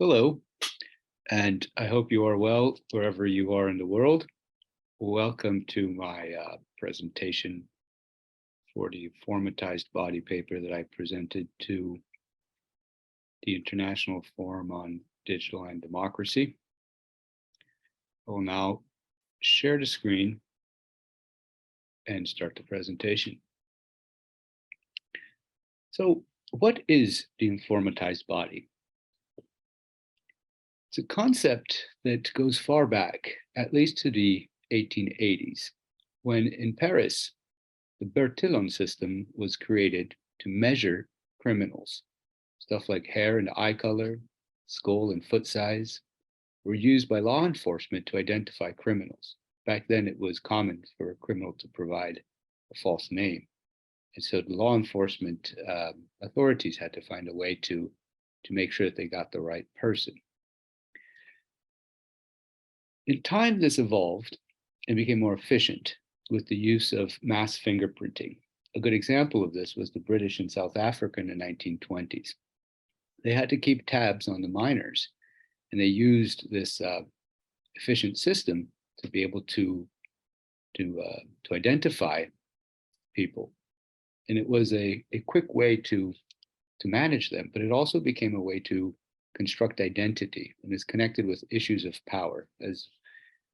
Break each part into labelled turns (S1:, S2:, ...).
S1: Hello, and I hope you are well wherever you are in the world. Welcome to my presentation for the Informatized Body paper that I presented to the International Forum on Digital and Democracy. I will now share the screen and start the presentation. So, what is the Informatized Body? It's a concept that goes far back, at least to the 1880s, when in Paris, the Bertillon system was created to measure criminals. Stuff like hair and eye color, skull and foot size were used by law enforcement to identify criminals. Back then, it was common for a criminal to provide a false name. And so the law enforcement authorities had to find a way to make sure that they got the right person. In time, this evolved and became more efficient with the use of mass fingerprinting. A good example of this was the British in South Africa in the 1920s. They had to keep tabs on the miners, and they used this efficient system to be able to identify people. And it was a quick way to manage them, but it also became a way to construct identity and is connected with issues of power, as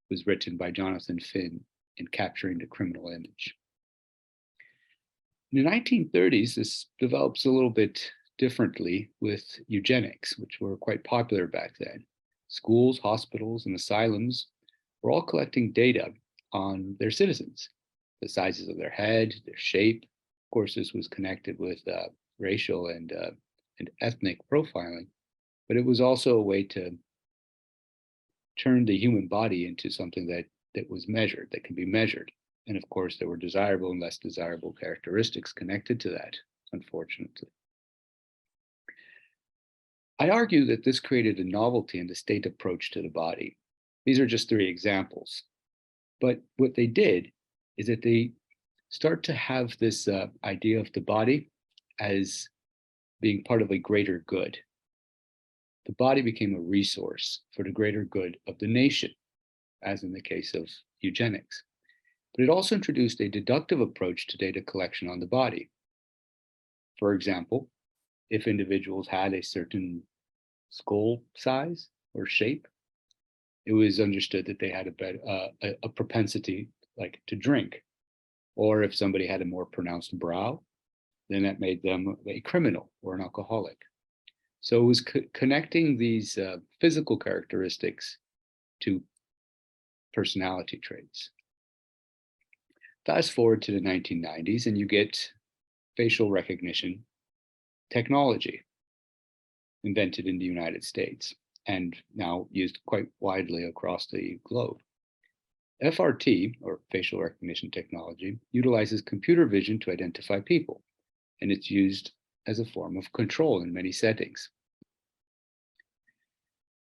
S1: was written by Jonathan Finn in Capturing the Criminal Image. In the 1930s, this develops a little bit differently with eugenics, which were quite popular back then. Schools, hospitals, and asylums were all collecting data on their citizens, the sizes of their head, their shape. Of course, this was connected with racial and ethnic profiling, but it was also a way to turn the human body into something that was measured, that can be measured. And of course, there were desirable and less desirable characteristics connected to that, unfortunately. I argue that this created a novelty in the state approach to the body. These are just three examples. But what they did is that they start to have this idea of the body as being part of a greater good. The body became a resource for the greater good of the nation, as in the case of eugenics. But it also introduced a deductive approach to data collection on the body. For example, if individuals had a certain skull size or shape, it was understood that they had a propensity like to drink. Or if somebody had a more pronounced brow, then that made them a criminal or an alcoholic. So it was connecting these physical characteristics to personality traits. Fast forward to the 1990s, and you get facial recognition technology invented in the United States and now used quite widely across the globe. FRT, or facial recognition technology, utilizes computer vision to identify people, and it's used as a form of control in many settings.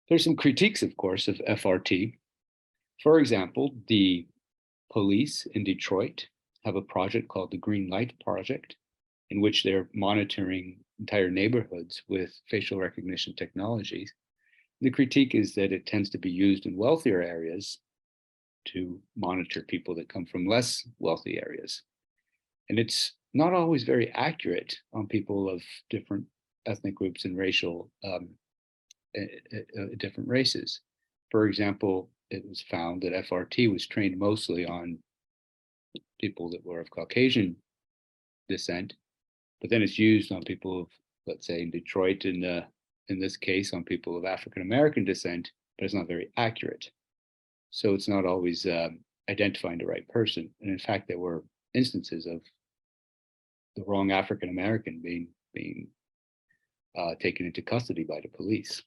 S1: There's some critiques, of course, of FRT. For example, the police in Detroit have a project called the Green Light Project, in which they're monitoring entire neighborhoods with facial recognition technologies. The critique is that it tends to be used in wealthier areas to monitor people that come from less wealthy areas. And it's not always very accurate on people of different ethnic groups and racial different races. For example, it was found that FRT was trained mostly on people that were of Caucasian descent, but then it's used on people of, let's say, in Detroit, in this case, on people of African American descent, but it's not very accurate. So it's not always identifying the right person. And in fact, there were instances of the wrong African American being taken into custody by the police.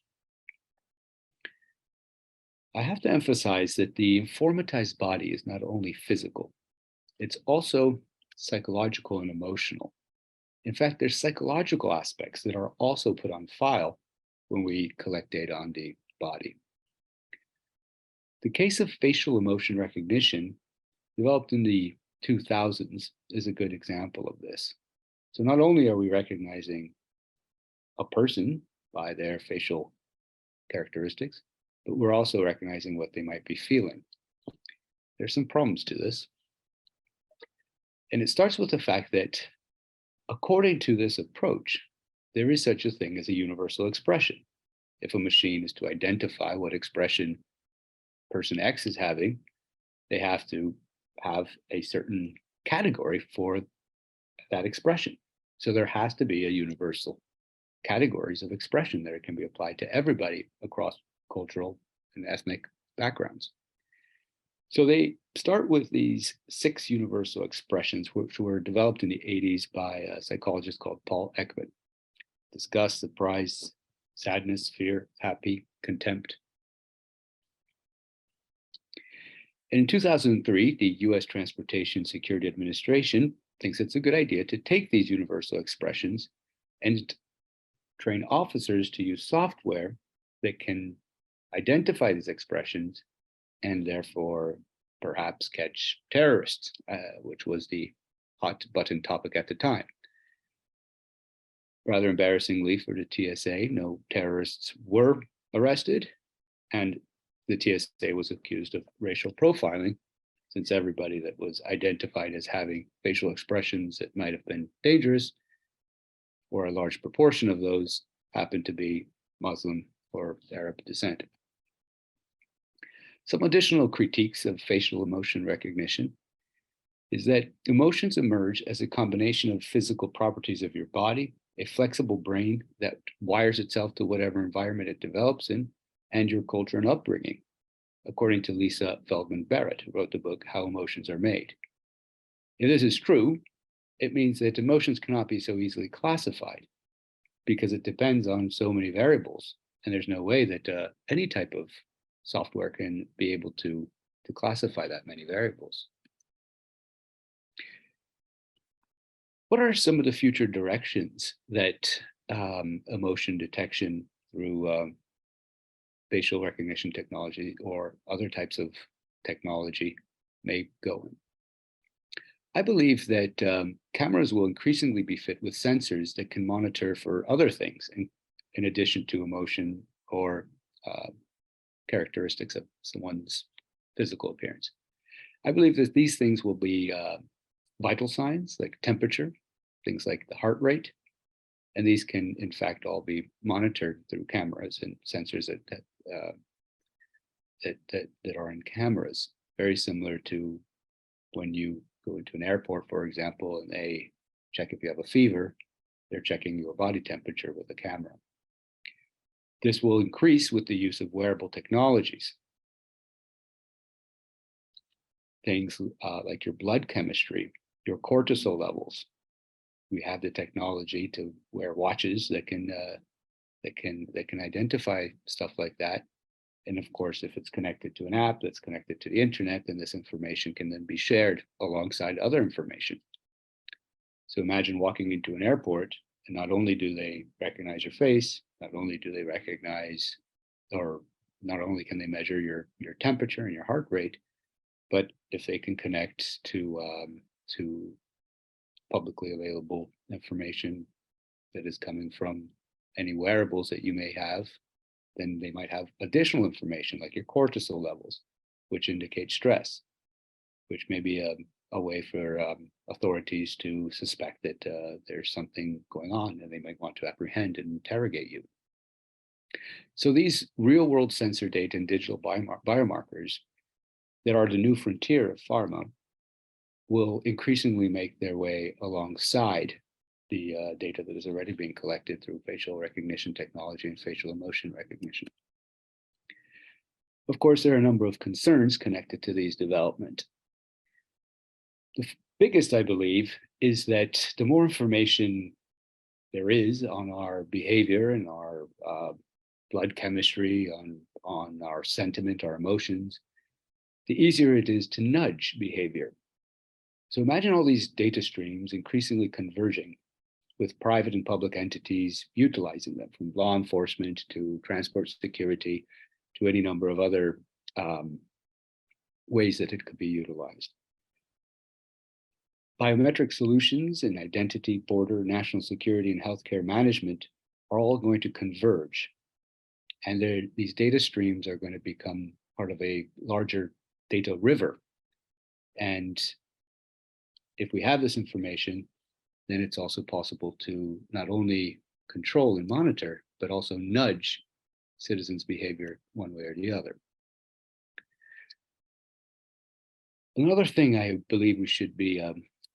S1: I have to emphasize that the informatized body is not only physical, it's also psychological and emotional. In fact, there's psychological aspects that are also put on file when we collect data on the body. The case of facial emotion recognition, developed in the 2000s, is a good example of this. So not only are we recognizing a person by their facial characteristics, but we're also recognizing what they might be feeling. There's some problems to this. And it starts with the fact that according to this approach, there is such a thing as a universal expression. If a machine is to identify what expression person X is having, they have to have a certain category for that expression. So there has to be a universal categories of expression that can be applied to everybody across cultural and ethnic backgrounds. So they start with these 6 universal expressions, which were developed in the 80s by a psychologist called Paul Ekman. Disgust, surprise, sadness, fear, happy, contempt. And in 2003, the US Transportation Security Administration thinks it's a good idea to take these universal expressions and train officers to use software that can identify these expressions and therefore perhaps catch terrorists, which was the hot button topic at the time. Rather embarrassingly for the TSA, no terrorists were arrested, and the TSA was accused of racial profiling, since everybody that was identified as having facial expressions that might have been dangerous, or a large proportion of those, happened to be Muslim or Arab descent. Some additional critiques of facial emotion recognition is that emotions emerge as a combination of physical properties of your body, a flexible brain that wires itself to whatever environment it develops in, and your culture and upbringing, according to Lisa Feldman Barrett, who wrote the book, How Emotions Are Made. If this is true, it means that emotions cannot be so easily classified because it depends on so many variables, and there's no way that any type of software can be able to classify that many variables. What are some of the future directions that emotion detection through facial recognition technology or other types of technology may go in? I believe that cameras will increasingly be fit with sensors that can monitor for other things in addition to emotion or characteristics of someone's physical appearance. I believe that these things will be vital signs like temperature, things like the heart rate, and these can in fact all be monitored through cameras and sensors that are in cameras, very similar to when you go into an airport, for example, and they check if you have a fever, they're checking your body temperature with a camera. This will increase with the use of wearable technologies. Things like your blood chemistry, your cortisol levels. We have the technology to wear watches that can identify stuff like that. And of course, if it's connected to an app that's connected to the internet, then this information can then be shared alongside other information. So imagine walking into an airport, and not only do they recognize your face, not only do they recognize, or not only can they measure your temperature and your heart rate, but if they can connect to publicly available information that is coming from any wearables that you may have, then they might have additional information like your cortisol levels, which indicate stress, which may be a way for authorities to suspect that there's something going on and they might want to apprehend and interrogate you. So these real world sensor data and digital biomarkers that are the new frontier of pharma will increasingly make their way alongside the data that is already being collected through facial recognition technology and facial emotion recognition. Of course, there are a number of concerns connected to these development. The biggest, I believe, is that the more information there is on our behavior and our blood chemistry, on our sentiment, our emotions, the easier it is to nudge behavior. So imagine all these data streams increasingly converging with private and public entities utilizing them, from law enforcement to transport security to any number of other ways that it could be utilized. Biometric solutions in identity, border, national security, and healthcare management are all going to converge. And these data streams are going to become part of a larger data river. And if we have this information, then it's also possible to not only control and monitor, but also nudge citizens' behavior one way or the other. Another thing I believe we should be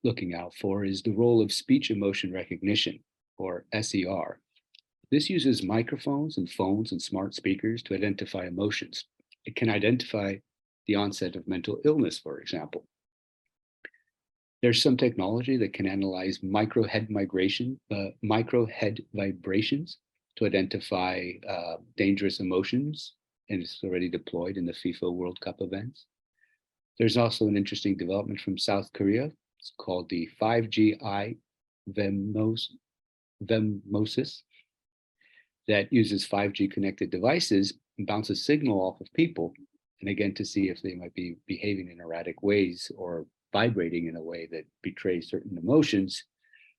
S1: looking out for is the role of speech emotion recognition, or SER. This uses microphones and phones and smart speakers to identify emotions. It can identify the onset of mental illness, for example. There's some technology that can analyze micro head vibrations to identify dangerous emotions, and it's already deployed in the FIFA World Cup events. There's also an interesting development from South Korea. It's called the 5G IFDaD that uses 5G connected devices and bounces signal off of people, and again, to see if they might be behaving in erratic ways or vibrating in a way that betrays certain emotions,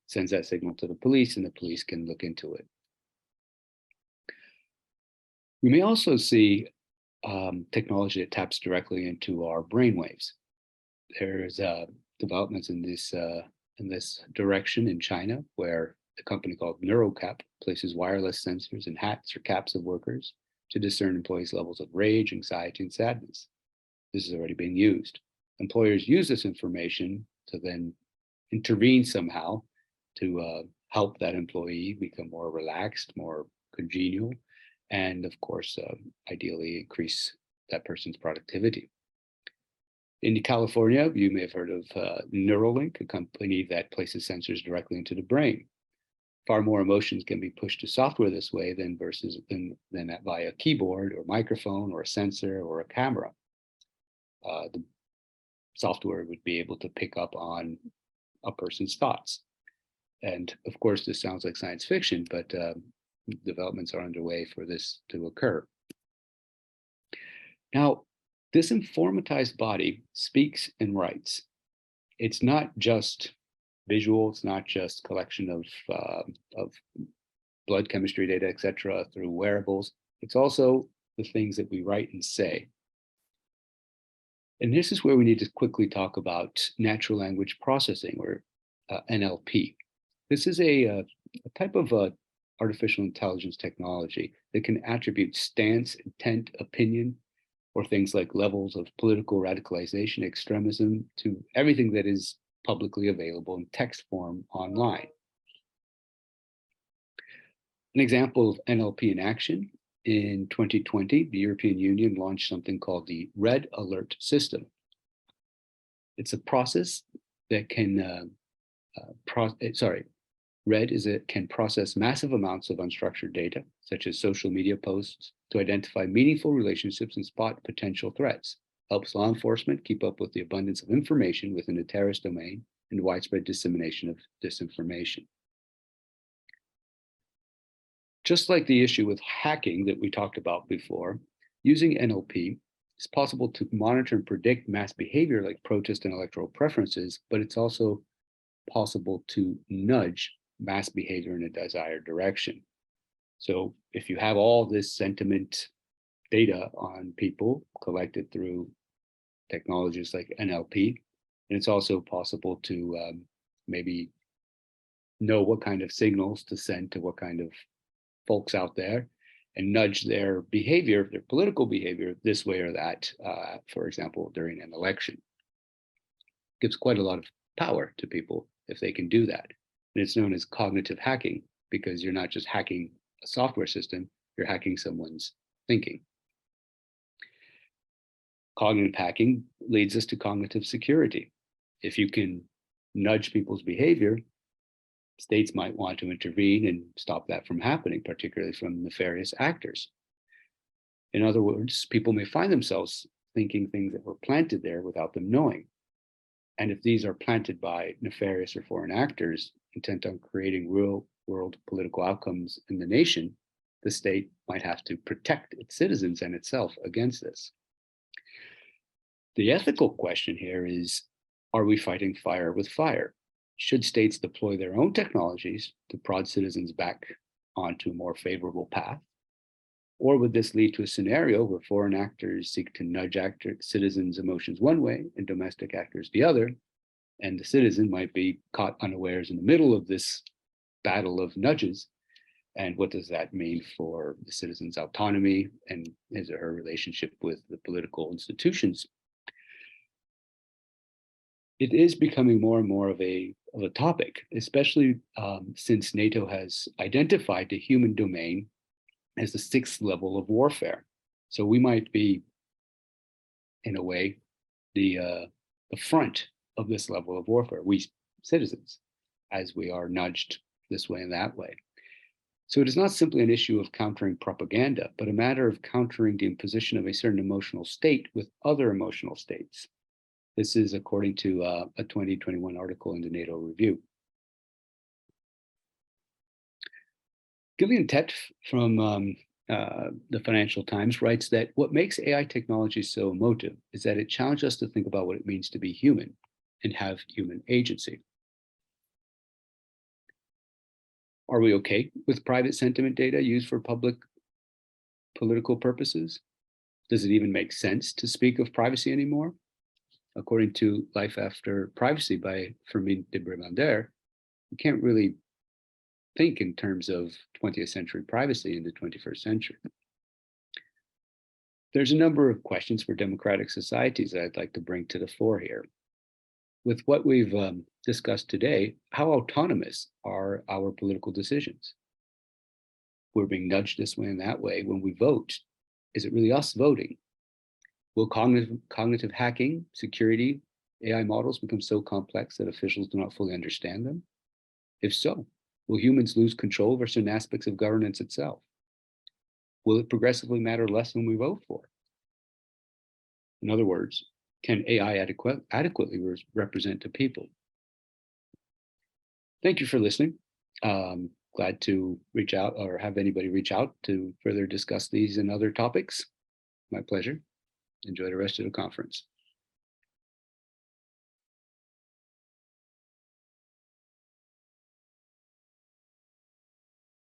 S1: sends that signal to the police, and the police can look into it. We may also see technology that taps directly into our brainwaves. There's developments in this direction in China, where a company called NeuroCap places wireless sensors in hats or caps of workers to discern employees' levels of rage, anxiety, and sadness. This is already being used. Employers use this information to then intervene somehow to help that employee become more relaxed, more congenial, and of course, ideally increase that person's productivity. In California, you may have heard of Neuralink, a company that places sensors directly into the brain. Far more emotions can be pushed to software this way than via a keyboard or microphone or a sensor or a camera. The software would be able to pick up on a person's thoughts. And of course, this sounds like science fiction, but developments are underway for this to occur. Now, this informatized body speaks and writes. It's not just visual, it's not just collection of blood chemistry data, etc., through wearables. It's also the things that we write and say. And this is where we need to quickly talk about natural language processing, or NLP. This is a type of artificial intelligence technology that can attribute stance, intent, opinion, or things like levels of political radicalization, extremism, to everything that is publicly available in text form online. An example of NLP in action: in 2020, the European Union launched something called the Red Alert System. It's a process that can can process massive amounts of unstructured data, such as social media posts, to identify meaningful relationships and spot potential threats. Helps law enforcement keep up with the abundance of information within the terrorist domain and widespread dissemination of disinformation. Just like the issue with hacking that we talked about before, using NLP, it's possible to monitor and predict mass behavior like protest and electoral preferences, but it's also possible to nudge mass behavior in a desired direction. So if you have all this sentiment data on people collected through technologies like NLP, and it's also possible to maybe know what kind of signals to send to what kind of folks out there and nudge their behavior, their political behavior, this way or that, for example, during an election. It gives quite a lot of power to people if they can do that. And it's known as cognitive hacking, because you're not just hacking a software system, you're hacking someone's thinking. Cognitive hacking leads us to cognitive security. If you can nudge people's behavior, states might want to intervene and stop that from happening, particularly from nefarious actors. In other words, people may find themselves thinking things that were planted there without them knowing. And if these are planted by nefarious or foreign actors intent on creating real world political outcomes in the nation, the state might have to protect its citizens and itself against this. The ethical question here is, are we fighting fire with fire? Should states deploy their own technologies to prod citizens back onto a more favorable path? Or would this lead to a scenario where foreign actors seek to nudge citizens' emotions one way and domestic actors the other, and the citizen might be caught unawares in the middle of this battle of nudges? And what does that mean for the citizen's autonomy and his or her relationship with the political institutions? It is becoming more and more of a topic, especially since NATO has identified the human domain as the sixth level of warfare. So we might be, in a way, the front of this level of warfare, we citizens, as we are nudged this way and that way. So it is not simply an issue of countering propaganda, but a matter of countering the imposition of a certain emotional state with other emotional states. This is according to a 2021 article in the NATO Review. Gillian Tett from the Financial Times writes that what makes AI technology so emotive is that it challenges us to think about what it means to be human and have human agency. Are we okay with private sentiment data used for public political purposes? Does it even make sense to speak of privacy anymore? According to Life After Privacy by Fermín de Brémander, we can't really think in terms of 20th century privacy in the 21st century. There's a number of questions for democratic societies that I'd like to bring to the fore here. With what we've discussed today, how autonomous are our political decisions? We're being nudged this way and that way when we vote. Is it really us voting? Will cognitive hacking, security, AI models become so complex that officials do not fully understand them? If so, will humans lose control over certain aspects of governance itself? Will it progressively matter less when we vote for it? In other words, can AI adequately represent the people? Thank you for listening. Glad to reach out or have anybody reach out to further discuss these and other topics. My pleasure. Enjoy the rest of the conference.